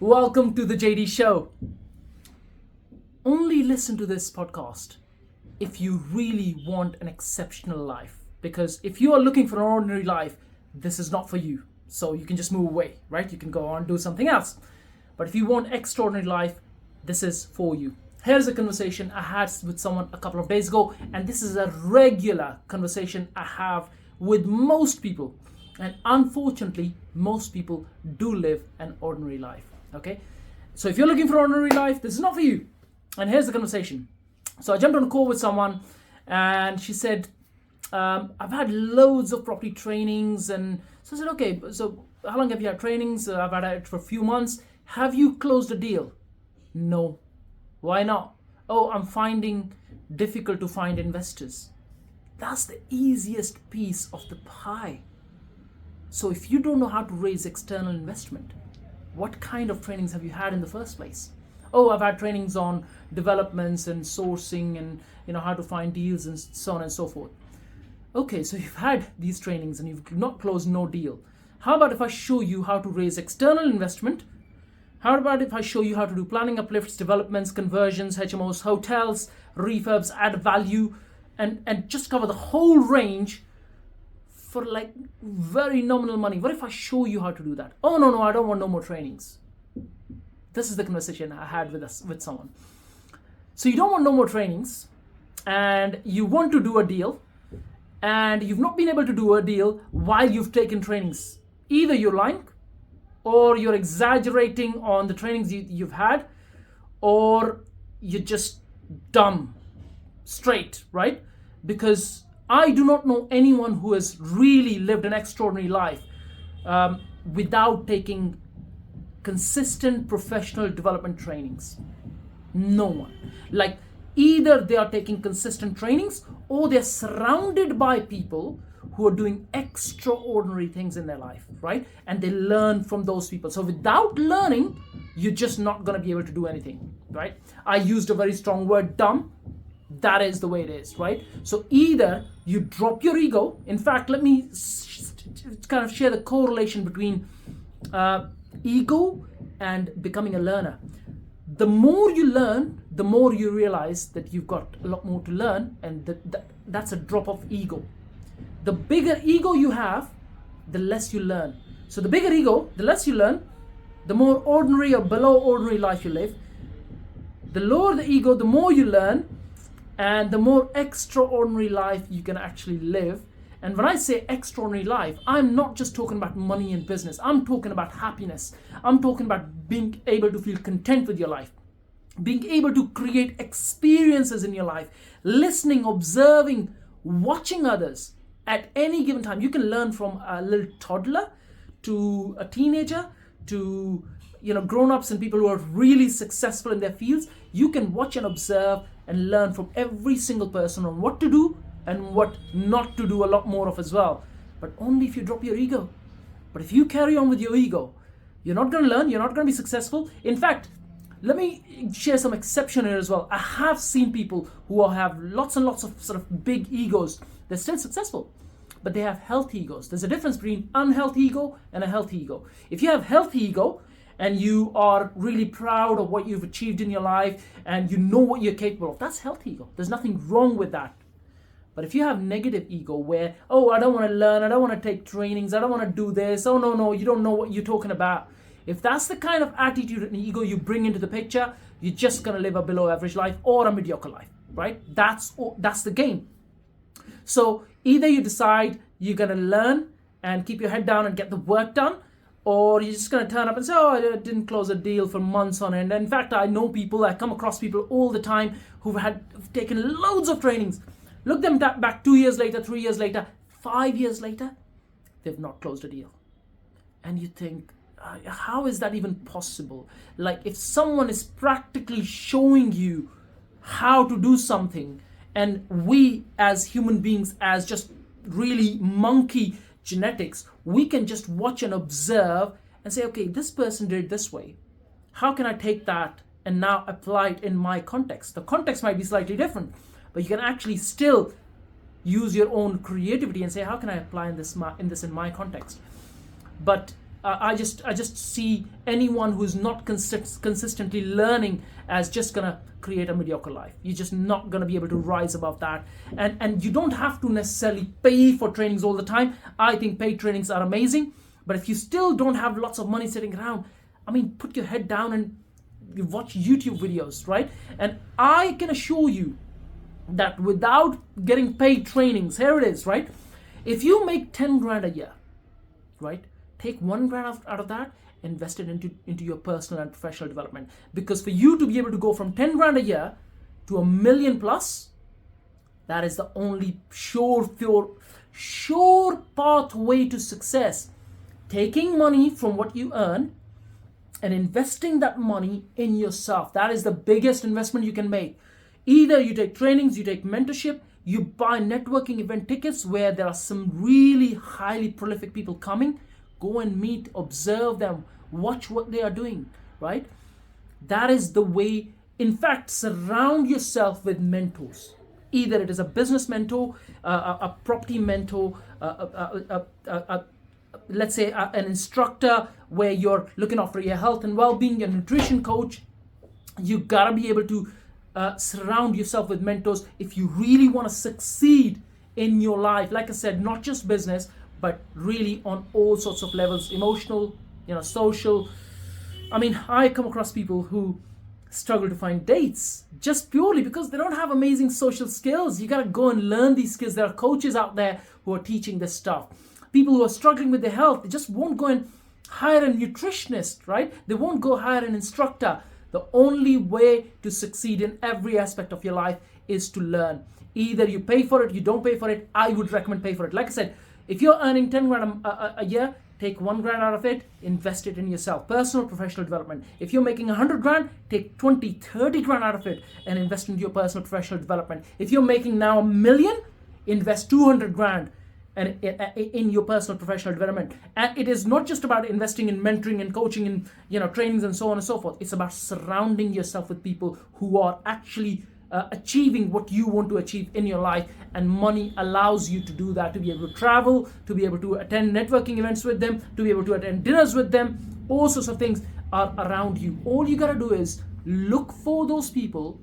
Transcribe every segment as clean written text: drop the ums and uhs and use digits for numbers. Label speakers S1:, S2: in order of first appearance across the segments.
S1: Welcome to the JD Show. Only listen to this podcast if you really want an exceptional life. Because if you are looking for an ordinary life, this is not for you. So you can just move away, right? You can go on and do something else. But if you want extraordinary life, this is for you. Here's a conversation I had with someone a couple of days ago, and this is a regular conversation I have with most people. And unfortunately, most people do live an ordinary life. Okay, so if you're looking for ordinary life, this is not for you. And here's the conversation. So I jumped on a call with someone, and she said, I've had loads of property trainings. And so I said, okay, so how long have you had trainings? I've had it for a few months. Have you closed a deal? No. Why not? Oh, I'm finding difficult to find investors. That's the easiest piece of the pie. So if you don't know how to raise external investment, what kind of trainings have you had in the first place? Oh, I've had trainings on developments and sourcing and how to find deals and so on and so forth. Okay, so you've had these trainings and you've not closed no deal. How about if I show you how to raise external investment? How about if I show you how to do planning uplifts, developments, conversions, HMOs, hotels, refurbs, add value, and just cover the whole range for like very nominal money? What if I show you how to do that? Oh, no, I don't want no more trainings. This is the conversation I had with someone. So you don't want no more trainings, and you want to do a deal, and you've not been able to do a deal while you've taken trainings. Either you're lying, or you're exaggerating on the trainings you've had, or you're just dumb, straight, right? Because I do not know anyone who has really lived an extraordinary life without taking consistent professional development trainings. No one. Like, either they are taking consistent trainings or they're surrounded by people who are doing extraordinary things in their life, right? And they learn from those people. So without learning, you're just not going to be able to do anything, right? I used a very strong word, dumb. That is the way it is, right? So either you drop your ego. In fact, let me kind of share the correlation between ego and becoming a learner. The more you learn, the more you realize that you've got a lot more to learn, and that's a drop of ego. The bigger ego you have, the less you learn. So the bigger ego, the less you learn, the more ordinary or below ordinary life you live. The lower the ego, the more you learn, and the more extraordinary life you can actually live. And when I say extraordinary life, I'm not just talking about money and business. I'm talking about happiness. I'm talking about being able to feel content with your life, being able to create experiences in your life, listening, observing, watching others at any given time. You can learn from a little toddler to a teenager to grown-ups and people who are really successful in their fields. You can watch and observe and learn from every single person on what to do and what not to do a lot more of as well. But only if you drop your ego. But if you carry on with your ego, you're not going to learn, you're not going to be successful. In fact, let me share some exception here as well. I have seen people who have lots and lots of sort of big egos. They're still successful, but they have healthy egos. There's a difference between unhealthy ego and a healthy ego. If you have healthy ego, and you are really proud of what you've achieved in your life, and you know what you're capable of, that's healthy ego. There's nothing wrong with that. But if you have negative ego where, oh, I don't want to learn, I don't want to take trainings, I don't want to do this, oh, no, you don't know what you're talking about. If that's the kind of attitude and ego you bring into the picture, you're just going to live a below average life or a mediocre life, right? That's the game. So either you decide you're going to learn and keep your head down and get the work done, or you're just going to turn up and say, oh, I didn't close a deal for months on end. And in fact, I come across people all the time who've taken loads of trainings. Look them back 2 years later, 3 years later, 5 years later, they've not closed a deal. And you think, how is that even possible? Like, if someone is practically showing you how to do something, and we as human beings, as just really monkey genetics, we can just watch and observe and say, okay, this person did it this way. How can I take that and now apply it in my context? The context might be slightly different, but you can actually still use your own creativity and say, how can I apply this in my context? But I just see anyone who's not consistently learning as just gonna create a mediocre life. You're just not gonna be able to rise above that. And you don't have to necessarily pay for trainings all the time. I think paid trainings are amazing, but if you still don't have lots of money sitting around, I mean, put your head down and you watch YouTube videos, right? And I can assure you that without getting paid trainings, here it is, right? If you make 10 grand a year, right? Take 1 grand out of that, invest it into your personal and professional development. Because for you to be able to go from 10 grand a year to $1 million plus, that is the only sure pathway to success. Taking money from what you earn and investing that money in yourself. That is the biggest investment you can make. Either you take trainings, you take mentorship, you buy networking event tickets where there are some really highly prolific people coming. Go and meet, observe them, watch what they are doing, right? That is the way. In fact, surround yourself with mentors. Either it is a business mentor, a property mentor, let's say an instructor where you're looking after your health and well-being, your nutrition coach. You gotta be able to surround yourself with mentors if you really want to succeed in your life. Like I said, not just business, but really on all sorts of levels, emotional, social. I mean, I come across people who struggle to find dates just purely because they don't have amazing social skills. You got to go and learn these skills. There are coaches out there who are teaching this stuff. People who are struggling with their health, they just won't go and hire a nutritionist, right? They won't go hire an instructor. The only way to succeed in every aspect of your life is to learn. Either you pay for it, you don't pay for it. I would recommend pay for it. Like I said, if you're earning 10 grand a year, take 1 grand out of it, invest it in yourself, personal, professional development. If you're making 100 grand, take 20, 30 grand out of it and invest into your personal, professional development. If you're making now $1 million, invest 200 grand and in your personal, professional development. And it is not just about investing in mentoring and coaching and trainings and so on and so forth. It's about surrounding yourself with people who are actually achieving what you want to achieve in your life, and money allows you to do that, to be able to travel, to be able to attend networking events with them, to be able to attend dinners with them. All sorts of things are around you. All you gotta do is look for those people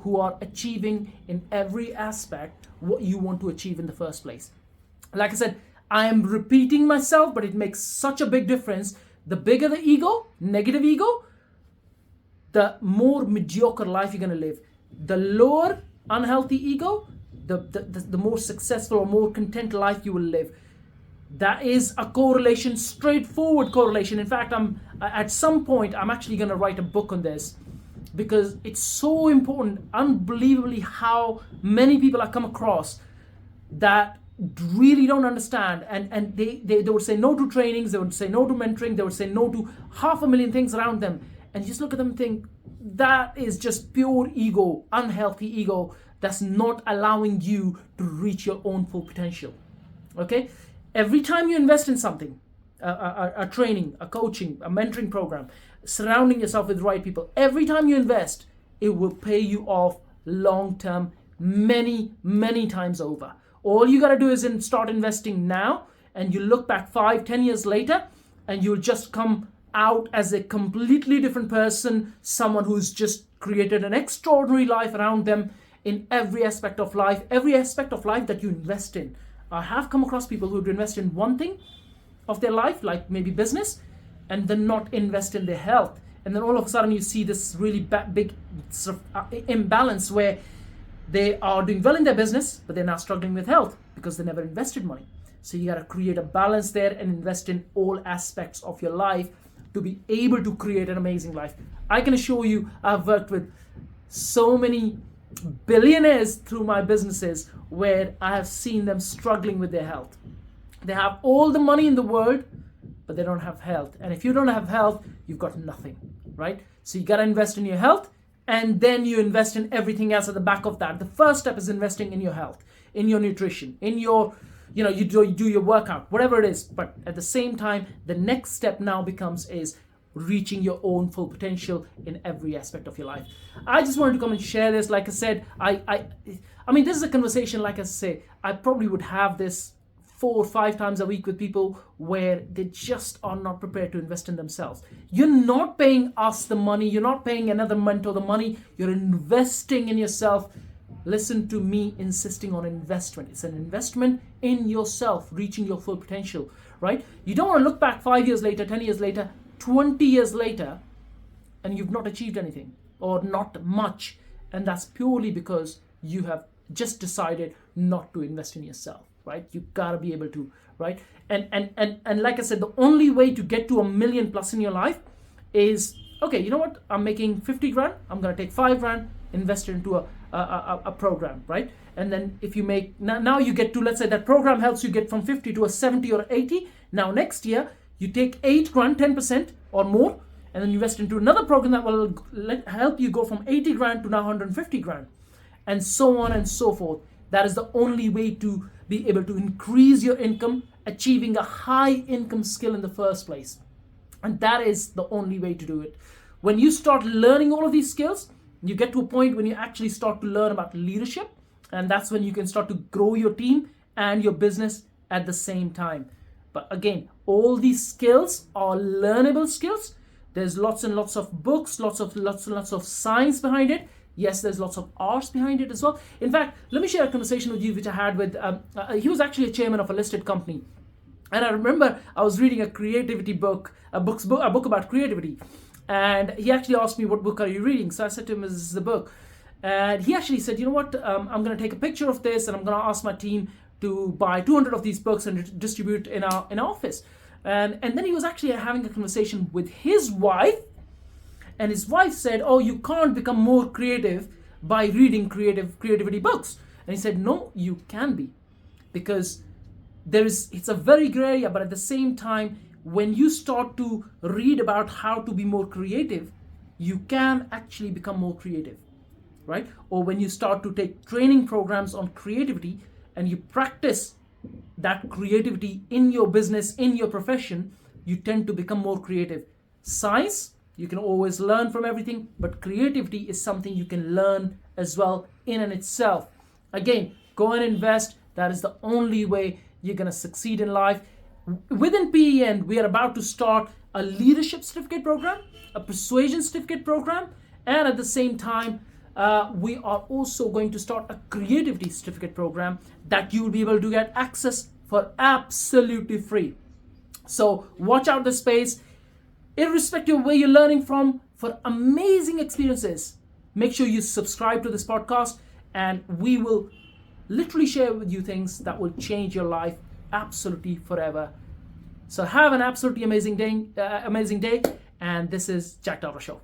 S1: who are achieving in every aspect what you want to achieve in the first place. Like I said, I am repeating myself, but it makes such a big difference. The bigger the ego, negative ego, the more mediocre life you're gonna live. The lower unhealthy ego, the more successful or more content life you will live. That is a correlation, straightforward correlation. In fact, at some point I'm actually going to write a book on this because it's so important. Unbelievably how many people I come across that really don't understand, and they would say no to trainings, they would say no to mentoring, they would say no to 500,000 things around them, and you just look at them and think, that is just pure ego, unhealthy ego that's not allowing you to reach your own full potential. Okay? Every time you invest in something, a training, a coaching, a mentoring program, surrounding yourself with the right people, every time you invest, it will pay you off long term many, many times over. All you got to do is start investing now, and you look back 5-10 years later, and you'll just come out as a completely different person, someone who's just created an extraordinary life around them in every aspect of life that you invest in. I have come across people who invest in one thing of their life, like maybe business, and then not invest in their health. And then all of a sudden you see this really big sort of imbalance where they are doing well in their business, but they're now struggling with health because they never invested money. So you got to create a balance there and invest in all aspects of your life to be able to create an amazing life. I can assure you, I've worked with so many billionaires through my businesses where I have seen them struggling with their health. They have all the money in the world, but they don't have health. And if you don't have health, you've got nothing, right? So you got to invest in your health, and then you invest in everything else at the back of that. The first step is investing in your health, in your nutrition, in your you do your workout, whatever it is. But at the same time, the next step now is reaching your own full potential in every aspect of your life. I just wanted to come and share this. Like I said, I mean, this is a conversation, like I say, I probably would have this 4 or 5 times a week with people where they just are not prepared to invest in themselves. You're not paying us the money, you're not paying another mentor the money, you're investing in yourself. Listen to me insisting on investment. It's an investment in yourself, reaching your full potential, right? You don't want to look back 5 years later, 10 years later, 20 years later, and you've not achieved anything or not much. And that's purely because you have just decided not to invest in yourself, right? You gotta be able to, right? And like I said, the only way to get to $1 million plus in your life is, okay, you know what? I'm making 50 grand. I'm gonna take 5 grand, invest it into a program, right? And then if you make, now you get to, let's say that program helps you get from 50 to a 70 or 80. Now next year, you take 8 grand, 10% or more, and then invest into another program that will help you go from 80 grand to now 150 grand, and so on and so forth. That is the only way to be able to increase your income, achieving a high income skill in the first place. And that is the only way to do it. When you start learning all of these skills, you get to a point when you actually start to learn about leadership, and that's when you can start to grow your team and your business at the same time. But again, all these skills are learnable skills. There's lots and lots of books, lots and lots of science behind it. Yes, there's lots of arts behind it as well. In fact, let me share a conversation with you which I had with, he was actually a chairman of a listed company. And I remember I was reading a creativity book, a book about creativity. And he actually asked me, what book are you reading? So I said to him, this is the book. And he actually said, you know what, I'm going to take a picture of this and I'm going to ask my team to buy 200 of these books and distribute in our office. And then he was actually having a conversation with his wife. And his wife said, oh, you can't become more creative by reading creativity books. And he said, no, you can be. Because it's a very gray area, but at the same time, when you start to read about how to be more creative, you can actually become more creative, right? Or when you start to take training programs on creativity and you practice that creativity in your business, in your profession, you tend to become more creative. Science, you can always learn from everything, but creativity is something you can learn as well in and itself. Again, go and invest. That is the only way you're going to succeed in life. Within PEN, we are about to start a leadership certificate program, a persuasion certificate program, and at the same time, we are also going to start a creativity certificate program that you will be able to get access for absolutely free. So watch out the space. Irrespective of where you're learning from, for amazing experiences, make sure you subscribe to this podcast, and we will literally share with you things that will change your life absolutely forever. So have an absolutely amazing day, and this is Jack Dover Show.